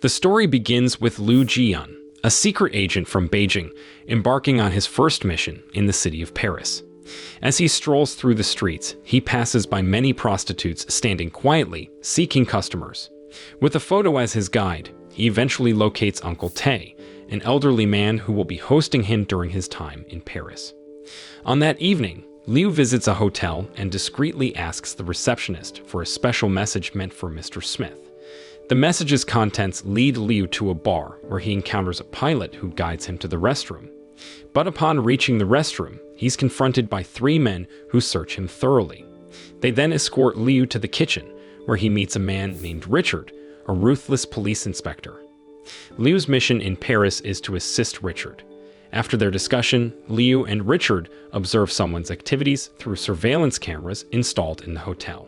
The story begins with Liu Jian, a secret agent from Beijing, embarking on his first mission in the city of Paris. As he strolls through the streets, he passes by many prostitutes standing quietly, seeking customers. With a photo as his guide, he eventually locates Uncle Tay, an elderly man who will be hosting him during his time in Paris. On that evening, Liu visits a hotel and discreetly asks the receptionist for a special message meant for Mr. Smith. The message's contents lead Liu to a bar where he encounters a pilot who guides him to the restroom. But upon reaching the restroom, he's confronted by three men who search him thoroughly. They then escort Liu to the kitchen, where he meets a man named Richard, a ruthless police inspector. Liu's mission in Paris is to assist Richard. After their discussion, Liu and Richard observe someone's activities through surveillance cameras installed in the hotel.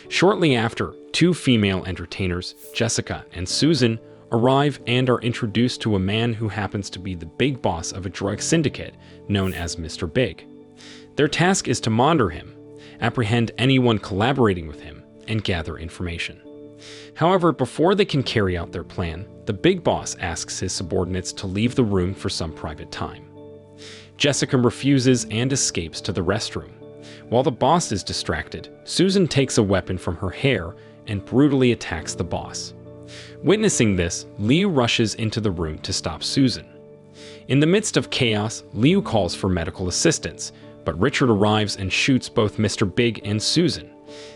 Shortly after, two female entertainers, Jessica and Susan, arrive and are introduced to a man who happens to be the big boss of a drug syndicate known as Mr. Big. Their task is to monitor him, apprehend anyone collaborating with him, and gather information. However, before they can carry out their plan, the big boss asks his subordinates to leave the room for some private time. Jessica refuses and escapes to the restroom. While the boss is distracted, Susan takes a weapon from her hair and brutally attacks the boss. Witnessing this, Liu rushes into the room to stop Susan. In the midst of chaos, Liu calls for medical assistance, but Richard arrives and shoots both Mr. Big and Susan.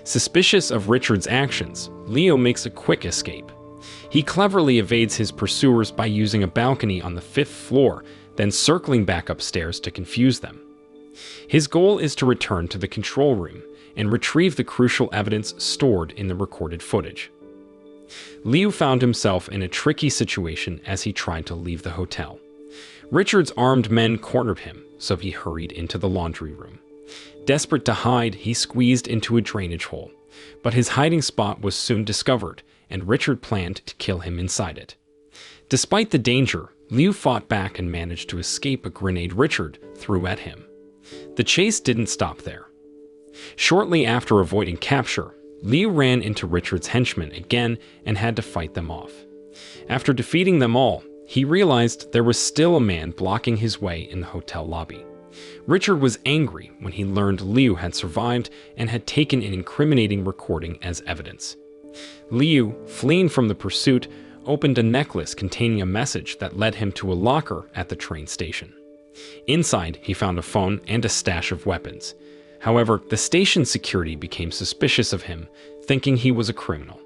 Suspicious of Richard's actions, Liu makes a quick escape. He cleverly evades his pursuers by using a balcony on the 5th floor, then circling back upstairs to confuse them. His goal is to return to the control room and retrieve the crucial evidence stored in the recorded footage. Liu found himself in a tricky situation as he tried to leave the hotel. Richard's armed men cornered him, so he hurried into the laundry room. Desperate to hide, he squeezed into a drainage hole, but his hiding spot was soon discovered, and Richard planned to kill him inside it. Despite the danger, Liu fought back and managed to escape a grenade Richard threw at him. The chase didn't stop there. Shortly after avoiding capture, Liu ran into Richard's henchmen again and had to fight them off. After defeating them all, he realized there was still a man blocking his way in the hotel lobby. Richard was angry when he learned Liu had survived and had taken an incriminating recording as evidence. Liu, fleeing from the pursuit, opened a necklace containing a message that led him to a locker at the train station. Inside, he found a phone and a stash of weapons. However, the station security became suspicious of him, thinking he was a criminal.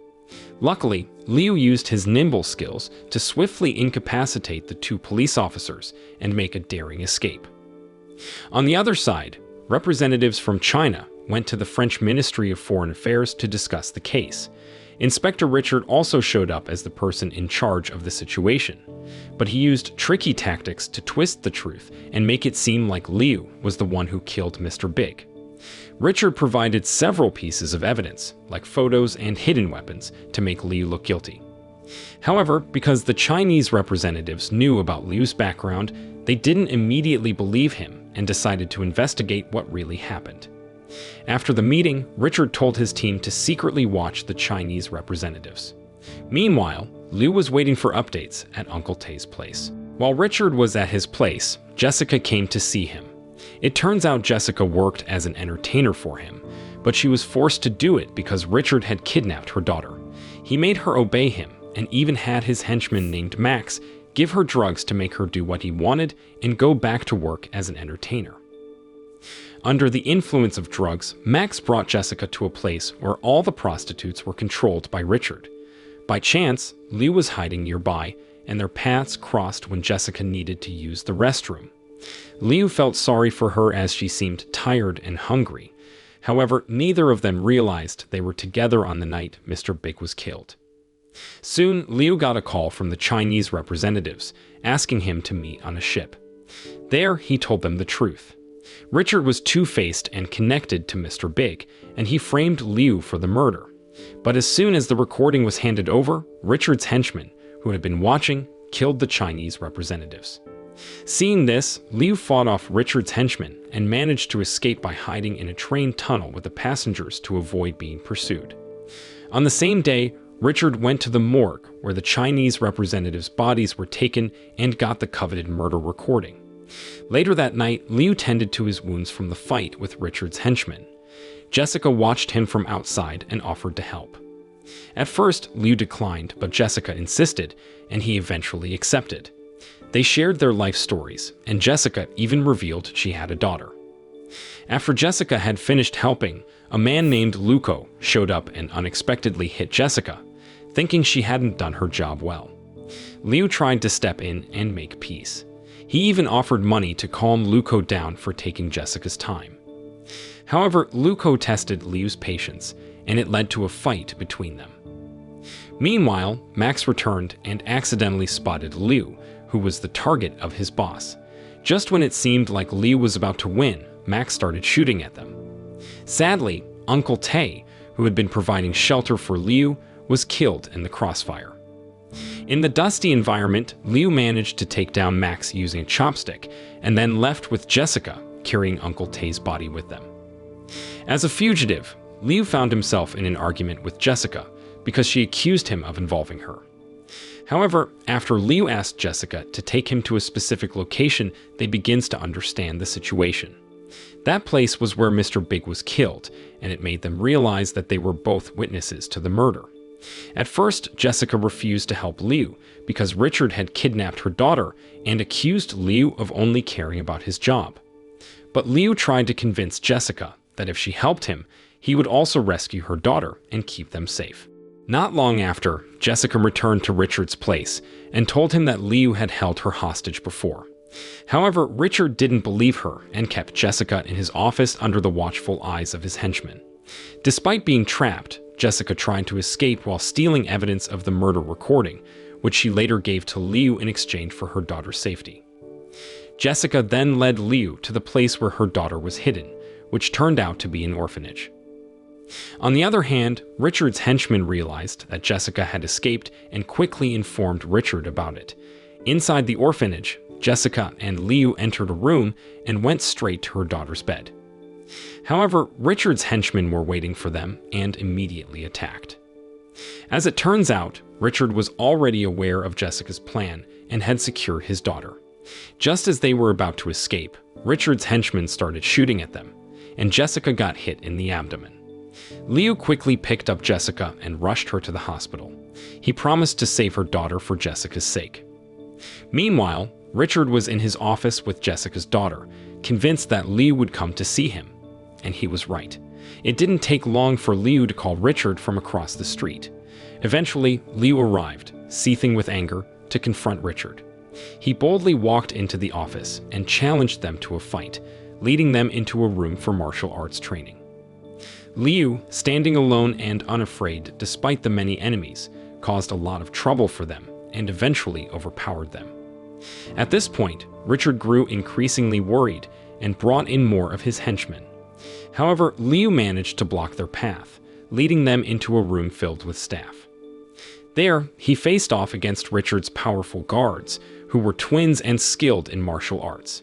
Luckily, Liu used his nimble skills to swiftly incapacitate the two police officers and make a daring escape. On the other side, representatives from China went to the French Ministry of Foreign Affairs to discuss the case. Inspector Richard also showed up as the person in charge of the situation, but he used tricky tactics to twist the truth and make it seem like Liu was the one who killed Mr. Big. Richard provided several pieces of evidence, like photos and hidden weapons, to make Liu look guilty. However, because the Chinese representatives knew about Liu's background, they didn't immediately believe him and decided to investigate what really happened. After the meeting, Richard told his team to secretly watch the Chinese representatives. Meanwhile, Liu was waiting for updates at Uncle Tay's place. While Richard was at his place, Jessica came to see him. It turns out Jessica worked as an entertainer for him, but she was forced to do it because Richard had kidnapped her daughter. He made her obey him and even had his henchman named Max give her drugs to make her do what he wanted and go back to work as an entertainer. Under the influence of drugs, Max brought Jessica to a place where all the prostitutes were controlled by Richard. By chance, Liu was hiding nearby, and their paths crossed when Jessica needed to use the restroom. Liu felt sorry for her as she seemed tired and hungry. However, neither of them realized they were together on the night Mr. Big was killed. Soon, Liu got a call from the Chinese representatives, asking him to meet on a ship. There, he told them the truth. Richard was two-faced and connected to Mr. Big, and he framed Liu for the murder. But as soon as the recording was handed over, Richard's henchmen, who had been watching, killed the Chinese representatives. Seeing this, Liu fought off Richard's henchmen and managed to escape by hiding in a train tunnel with the passengers to avoid being pursued. On the same day, Richard went to the morgue where the Chinese representatives' bodies were taken and got the coveted murder recording. Later that night, Liu tended to his wounds from the fight with Richard's henchmen. Jessica watched him from outside and offered to help. At first, Liu declined, but Jessica insisted, and he eventually accepted. They shared their life stories, and Jessica even revealed she had a daughter. After Jessica had finished helping, a man named Luco showed up and unexpectedly hit Jessica, thinking she hadn't done her job well. Liu tried to step in and make peace. He even offered money to calm Luco down for taking Jessica's time. However, Luco tested Liu's patience, and it led to a fight between them. Meanwhile, Max returned and accidentally spotted Liu, who was the target of his boss. Just when it seemed like Liu was about to win, Max started shooting at them. Sadly, Uncle Tay, who had been providing shelter for Liu, was killed in the crossfire. In the dusty environment, Liu managed to take down Max using a chopstick, and then left with Jessica, carrying Uncle Tay's body with them. As a fugitive, Liu found himself in an argument with Jessica because she accused him of involving her. However, after Liu asked Jessica to take him to a specific location, they begins to understand the situation. That place was where Mr. Big was killed, and it made them realize that they were both witnesses to the murder. At first, Jessica refused to help Liu because Richard had kidnapped her daughter and accused Liu of only caring about his job. But Liu tried to convince Jessica that if she helped him, he would also rescue her daughter and keep them safe. Not long after, Jessica returned to Richard's place and told him that Liu had held her hostage before. However, Richard didn't believe her and kept Jessica in his office under the watchful eyes of his henchmen. Despite being trapped, Jessica tried to escape while stealing evidence of the murder recording, which she later gave to Liu in exchange for her daughter's safety. Jessica then led Liu to the place where her daughter was hidden, which turned out to be an orphanage. On the other hand, Richard's henchmen realized that Jessica had escaped and quickly informed Richard about it. Inside the orphanage, Jessica and Liu entered a room and went straight to her daughter's bed. However, Richard's henchmen were waiting for them and immediately attacked. As it turns out, Richard was already aware of Jessica's plan and had secured his daughter. Just as they were about to escape, Richard's henchmen started shooting at them, and Jessica got hit in the abdomen. Liu quickly picked up Jessica and rushed her to the hospital. He promised to save her daughter for Jessica's sake. Meanwhile, Richard was in his office with Jessica's daughter, convinced that Liu would come to see him. And he was right. It didn't take long for Liu to call Richard from across the street. Eventually, Liu arrived, seething with anger, to confront Richard. He boldly walked into the office and challenged them to a fight, leading them into a room for martial arts training. Liu, standing alone and unafraid despite the many enemies, caused a lot of trouble for them and eventually overpowered them. At this point, Richard grew increasingly worried and brought in more of his henchmen. However, Liu managed to block their path, leading them into a room filled with staff. There, he faced off against Richard's powerful guards, who were twins and skilled in martial arts.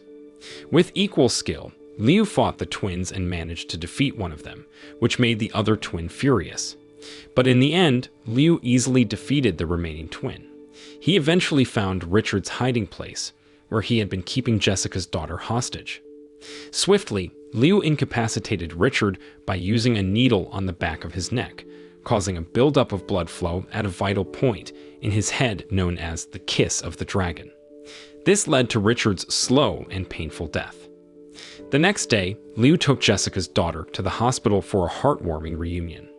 With equal skill, Liu fought the twins and managed to defeat one of them, which made the other twin furious. But in the end, Liu easily defeated the remaining twin. He eventually found Richard's hiding place, where he had been keeping Jessica's daughter hostage. Swiftly, Liu incapacitated Richard by using a needle on the back of his neck, causing a buildup of blood flow at a vital point in his head known as the Kiss of the Dragon. This led to Richard's slow and painful death. The next day, Liu took Jessica's daughter to the hospital for a heartwarming reunion.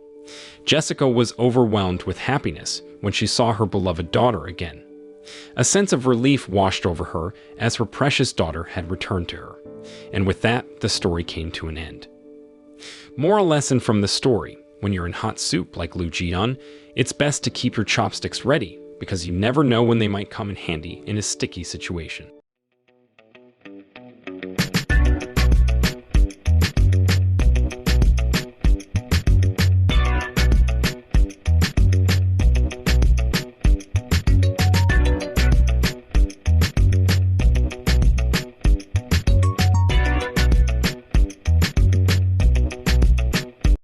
Jessica was overwhelmed with happiness when she saw her beloved daughter again. A sense of relief washed over her as her precious daughter had returned to her. And with that, the story came to an end. Moral lesson from the story: when you're in hot soup like Liu Jian, it's best to keep your chopsticks ready because you never know when they might come in handy in a sticky situation.